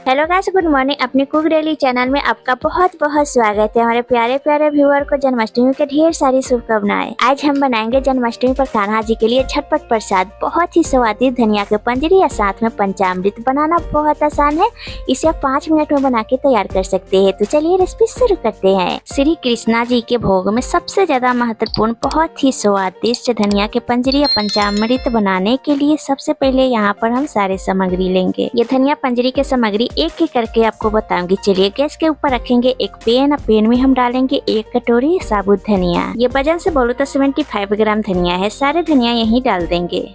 Hello guys, good morning. अपने cook daily channel में आपका बहुत बहुत स्वागत है। हमारे प्यारे प्यारे व्यूअर को जन्माष्टमी के ढेर सारी शुभकामनाएं। आज हम बनाएंगे जन्माष्टमी पर कान्हा जी के लिए झटपट प्रसाद। बहुत ही स्वादिष्ट धनिया के पंजरी या साथ में पंचामृत। बनाना बहुत आसान है, इसे आप 5 मिनट में बना के तैयार कर सकते हैं। तो चलिए रेसिपी शुरू करते हैं। श्री कृष्णा जी के भोग में सबसे ज्यादा महत्वपूर्ण बहुत ही स्वादिष्ट धनिया के पंजरी या पंचामृत बनाने के लिए सबसे पहले यहाँ पर हम सारे सामग्री लेंगे। ये धनिया पंजरी के सामग्री एक एक करके आपको बताऊंगी। चलिए गैस के ऊपर रखेंगे एक पैन में हम डालेंगे 1 कटोरी साबुत धनिया। ये वजन से बोलो तो 75 ग्राम धनिया है। सारे धनिया यहीं डाल देंगे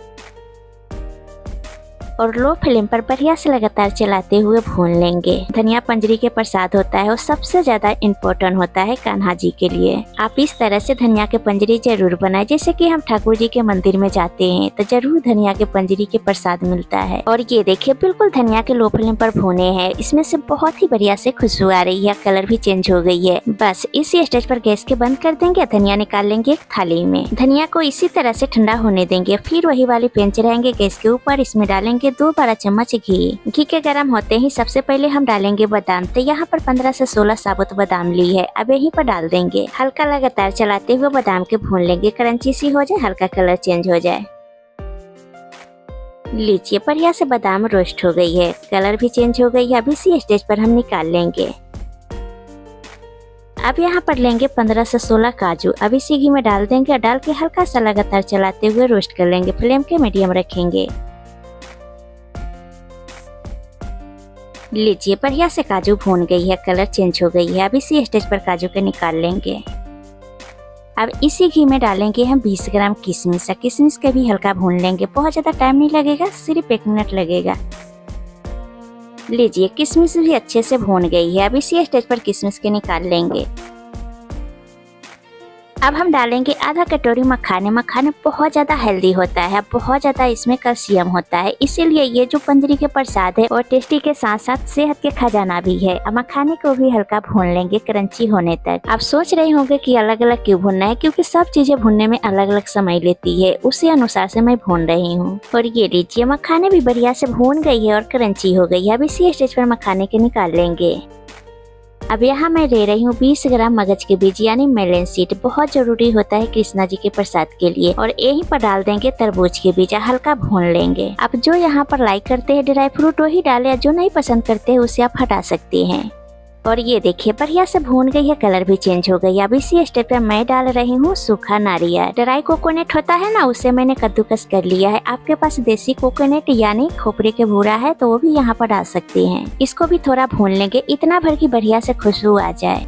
और लो फ्लेम पर बढ़िया से लगातार चलाते हुए भून लेंगे। धनिया पंजरी के प्रसाद होता है और सबसे ज्यादा इम्पोर्टेंट होता है कान्हा जी के लिए। आप इस तरह से धनिया के पंजरी जरूर बनाएं। जैसे कि हम ठाकुर जी के मंदिर में जाते हैं तो जरूर धनिया के पंजरी के प्रसाद मिलता है। और ये देखिए बिल्कुल धनिया के लो फ्लेम पर भुने हैं। इसमें से बहुत ही बढ़िया से खुशबू आ रही है, कलर भी चेंज हो गई है। बस इसी स्टेज पर गैस के बंद कर देंगे। धनिया निकाल लेंगे एक थाली में। धनिया को इसी तरह से ठंडा होने देंगे। फिर वही वाली पैन चढ़ाएंगे गैस के ऊपर। इसमें डालेंगे 2 बड़ा चम्मच घी के गर्म होते ही सबसे पहले हम डालेंगे बादाम। तो यहाँ पर 15 से 16 साबुत बादाम ली है। अब यहीं पर डाल देंगे। हल्का लगातार चलाते हुए बादाम के भून लेंगे। क्रंची सी हो जाए, हल्का कलर चेंज हो जाए। लीजिए बढ़िया से बादाम रोस्ट हो गई है, कलर भी चेंज हो गई है। अब इसी स्टेज पर हम निकाल लेंगे। अब यहाँ पर लेंगे 15 से 16 काजू। अब इसी घी में डाल देंगे। डाल के हल्का सा लगातार चलाते हुए रोस्ट कर लेंगे। फ्लेम के मीडियम रखेंगे। लीजिए बढ़िया से काजू भून गई है, कलर चेंज हो गई है। अब इसी स्टेज पर काजू को निकाल लेंगे। अब इसी घी में डालेंगे हम 20 ग्राम किशमिश। किशमिश के भी हल्का भून लेंगे। बहुत ज्यादा टाइम नहीं लगेगा, सिर्फ 1 मिनट लगेगा। लीजिए किशमिश भी अच्छे से भून गई है। अब इसी स्टेज पर किशमिश के निकाल लेंगे। अब हम डालेंगे आधा कटोरी मखाने। मखाने बहुत ज्यादा हेल्दी होता है, बहुत ज्यादा इसमें कैल्शियम होता है। इसीलिए ये जो पंजरी के प्रसाद है और टेस्टी के साथ साथ सेहत के खजाना भी है। अब मखाने को भी हल्का भून लेंगे क्रंची होने तक। आप सोच रहे होंगे कि अलग अलग क्यों भूनना है, क्योंकि सब चीजें भूनने में अलग अलग समय लेती है, उसी अनुसार से मैं भून रही हूँ। और ये लीजिए मखाने भी बढ़िया से भून गई है और क्रंची हो गई है। अब इसी स्टेज पर मखाने के निकाल लेंगे। अब यहाँ मैं ले रही हूँ 20 ग्राम मगज के बीज यानी मेलन सीड। बहुत जरूरी होता है कृष्णा जी के प्रसाद के लिए। और यहीं पर डाल देंगे तरबूज के बीज, हल्का भून लेंगे। अब जो यहाँ पर लाइक करते हैं ड्राई फ्रूट वही डाले, जो नहीं पसंद करते हैं उसे आप हटा सकते हैं। और ये देखिए बढ़िया से भून गई है, कलर भी चेंज हो गई। अब इसी स्टेप पे मैं डाल रही हूँ सूखा नारियल। ड्राई कोकोनट होता है ना, उसे मैंने कद्दूकस कर लिया है। आपके पास देसी कोकोनट यानी खोपरे के भूरा है तो वो भी यहाँ पर डाल सकते हैं। इसको भी थोड़ा भून लेंगे, इतना भर की बढ़िया से खुशबू आ जाए।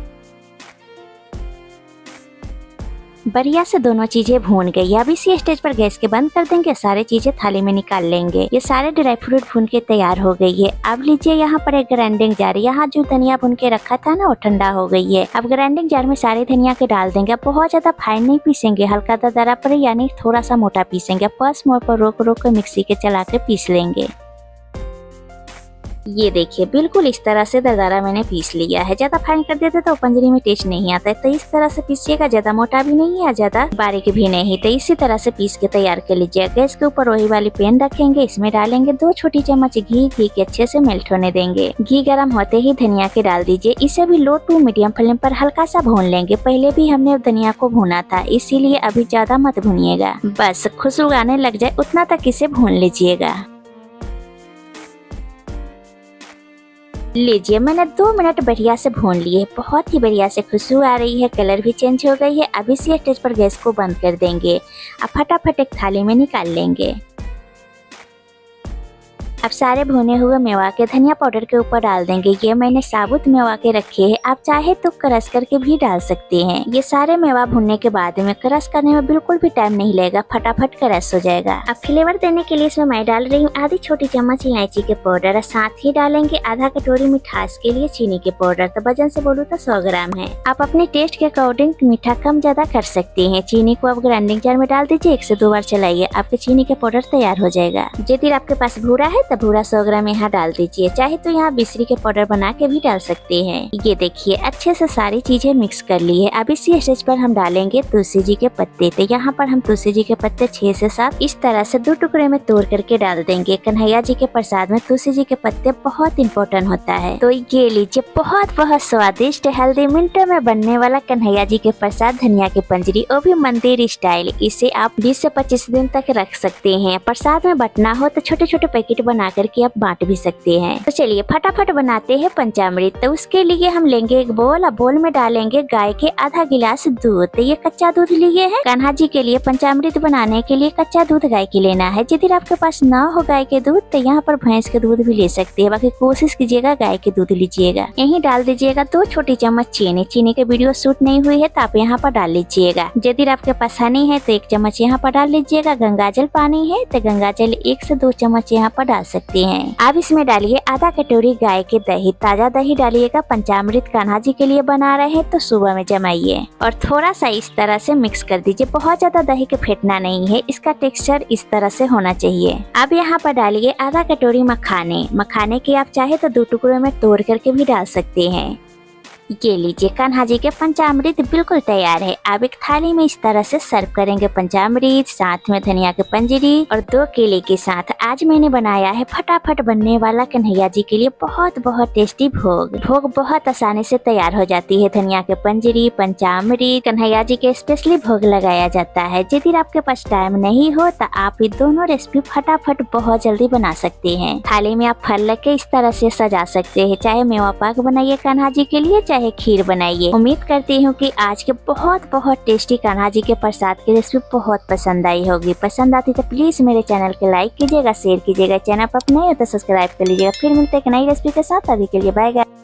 बढ़िया से दोनों चीजें भून गई। अब इसी स्टेज पर गैस के बंद कर देंगे। सारे चीजें थाली में निकाल लेंगे। ये सारे ड्राई फ्रूट भून के तैयार हो गई है। अब लीजिए यहाँ पर एक ग्राइंडिंग जार। यहाँ जो धनिया भून के रखा था ना वो ठंडा हो गई है। अब ग्राइंडिंग जार में सारे धनिया के डाल देंगे। बहुत ज्यादा फाइन नहीं पीसेंगे, हल्का दरदरा पर यानी थोड़ा सा मोटा पीसेंगे। बस मोड़ पर रोक रोक कर मिक्सी के चला के पीस लेंगे। ये देखिए बिल्कुल इस तरह से दरदरा मैंने पीस लिया है। ज्यादा फाइन कर देते तो पंजरी में टेस्ट नहीं आता है, तो इस तरह से पीसिएगा। ज्यादा मोटा भी नहीं है, ज्यादा बारीक भी नहीं। तो इसी तरह से पीस के तैयार कर लीजिए। गैस के ऊपर वही वाली पैन रखेंगे। इसमें डालेंगे 2 छोटी चम्मच घी के अच्छे से मेल्ट होने देंगे। घी गर्म होते ही धनिया के डाल दीजिए। इसे भी लो टू मीडियम फ्लेम पर हल्का सा भून लेंगे। पहले भी हमने धनिया को भुना था, इसीलिए अभी ज्यादा मत भुनिएगा। बस खुशबू आने लग जाए उतना तक इसे भून लीजिएगा। लीजिए मैंने 2 मिनट बढ़िया से भून लिए। बहुत ही बढ़िया से खुशबू आ रही है, कलर भी चेंज हो गई है। अब इसी स्टेज पर गैस को बंद कर देंगे। अब फटाफट एक थाली में निकाल लेंगे। अब सारे भुने हुए मेवा के धनिया पाउडर के ऊपर डाल देंगे। ये मैंने साबुत मेवा के रखे हैं, आप चाहे तो क्रश करके भी डाल सकते हैं। ये सारे मेवा भुनने के बाद में क्रश करने में बिल्कुल भी टाइम नहीं लगेगा, फटाफट क्रश हो जाएगा। अब फ्लेवर देने के लिए इसमें मैं डाल रही हूँ आधी छोटी चम्मच इलायची के पाउडर। साथ ही डालेंगे आधा कटोरी मिठास के लिए चीनी के पाउडर। तो वजन से बोलूँ तो 100 ग्राम है। आप अपने टेस्ट के अकॉर्डिंग मीठा कम ज्यादा कर सकते हैं। चीनी को आप ग्राइंडिंग जार में डाल दीजिए। 1 से 2 बार चलाइए, आपके चीनी के पाउडर तैयार हो जाएगा। यदि आपके पास भूरा है तो अधूरा 100 ग्राम यहाँ डाल दीजिए। चाहे तो यहाँ बिसरी के पाउडर बना के भी डाल सकते हैं। ये देखिए अच्छे से सारी चीजें मिक्स कर ली है। अब इसी स्टेज पर हम डालेंगे तुलसी जी के पत्ते। तो यहाँ पर हम तुलसी जी के पत्ते 6 से 7 इस तरह से 2 टुकड़े में तोड़ करके डाल देंगे। कन्हैया जी के प्रसाद में तुलसी जी के पत्ते बहुत इम्पोर्टेंट होता है। तो ये लीजिए बहुत स्वादिष्ट हेल्दी मिनटों में बनने वाला कन्हैया जी के प्रसाद धनिया की पंजरी, वो भी मंदिर स्टाइल। इसे आप 20 से 25 दिन तक रख सकते हैं। प्रसाद में बटना हो तो छोटे छोटे पैकेट बना करके आप बांट भी सकते हैं। तो चलिए फटाफट बनाते हैं पंचामृत। तो उसके लिए हम लेंगे एक बोल और बोल में डालेंगे गाय के आधा गिलास दूध। तो ये कच्चा दूध लिए है। कान्हा जी के लिए पंचामृत बनाने के लिए कच्चा दूध गाय के लेना है। यदि आपके पास ना हो गाय के दूध तो यहाँ पर भैंस के दूध भी ले सकते हैं। बाकी कोशिश कीजिएगा गाय के दूध लीजिएगा। यही डाल दीजिएगा 2 छोटी चम्मच चीनी। चीनी के वीडियो शूट नहीं हुई है तो आप यहाँ पर डाल लीजिएगा। यदि आपके पास हनी है तो 1 चम्मच यहाँ पर डाल लीजिएगा। गंगाजल पानी है तो गंगाजल 1 से 2 चम्मच यहाँ पर डाल सकते हैं। अब इसमें डालिए आधा कटोरी गाय के दही। ताजा दही डालिएगा। पंचामृत कान्हा जी के लिए बना रहे हैं तो सुबह में जमाइए और थोड़ा सा इस तरह से मिक्स कर दीजिए। बहुत ज्यादा दही के फेंटना नहीं है, इसका टेक्सचर इस तरह से होना चाहिए। अब यहाँ पर डालिए आधा कटोरी मखाने। मखाने के आप चाहे तो 2 टुकड़ों में तोड़ करके भी डाल सकते हैं। ये लीजिए कान्हा जी के पंचामृत बिल्कुल तैयार है। अब एक थाली में इस तरह से सर्व करेंगे पंचामृत, साथ में धनिया की पंजरी और 2 केले के साथ। आज मैंने बनाया है फटाफट बनने वाला कन्हैया जी के लिए बहुत टेस्टी भोग। भोग बहुत आसानी से तैयार हो जाती है। धनिया के पंजरी, पंचामृत कन्हैया जी के स्पेशली भोग लगाया जाता है। यदि आपके पास टाइम नहीं हो तो आप ये दोनों रेसिपी फटाफट बहुत जल्दी बना सकते हैं। थाली में आप फल रख के इस तरह से सजा सकते हैं। चाहे मेवा पाक बनाइए कान्हा जी के लिए, चाहे खीर बनाइए। उम्मीद करती हूँ कि आज के बहुत टेस्टी कान्हा जी के प्रसाद की रेसिपी बहुत पसंद आई होगी। पसंद आती तो प्लीज मेरे चैनल को लाइक कीजिएगा, शेयर कीजिएगा। चैनल पर नए हो तो सब्सक्राइब कर लीजिएगा। फिर मिलते हैं एक नई रेसिपी के साथ। अभी के लिए बाय गाइस।